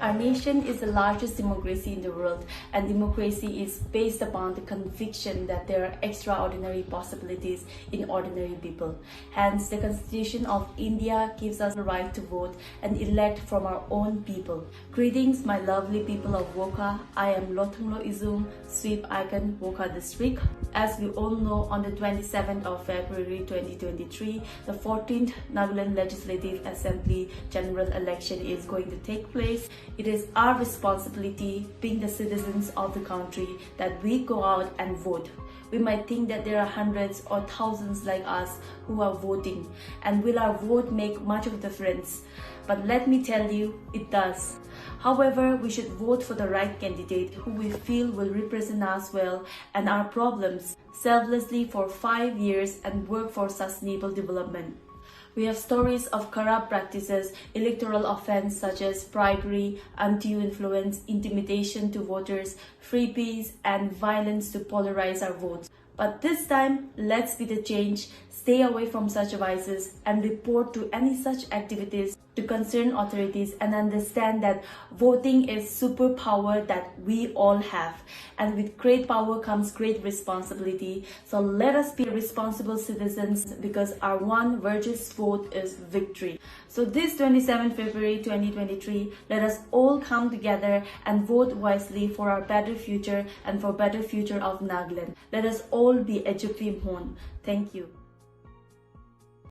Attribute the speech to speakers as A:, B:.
A: Our nation is the largest democracy in the world, and democracy is based upon the conviction that there are extraordinary possibilities in ordinary people. Hence, the Constitution of India gives us the right to vote and elect from our own people. Greetings, my lovely people of Wokha. I am Lothunglo Ezung, SVEEP icon, Wokha district. As we all know, on the 27th of February 2023, the 14th Nagaland Legislative Assembly General Election is going to take place. It is our responsibility, being the citizens of the country, that we go out and vote. We might think that there are hundreds or thousands like us who are voting, and will our vote make much of a difference? But let me tell you, it does. However, we should vote for the right candidate who we feel will represent us well and our problems selflessly for 5 years and work for sustainable development. We have stories of corrupt practices, electoral offense such as bribery, undue influence, intimidation to voters, freebies, and violence to polarize our votes. But this time, let's be the change, stay away from such vices, and report to any such activities to concerned authorities, and understand that voting is superpower that we all have, and with great power comes great responsibility. So let us be responsible citizens, because our one virtuous vote is victory. So this 27th February 2023, let us all come together and vote wisely for our better future and for better future of Nagaland. Let us all be Ezung. Thank you.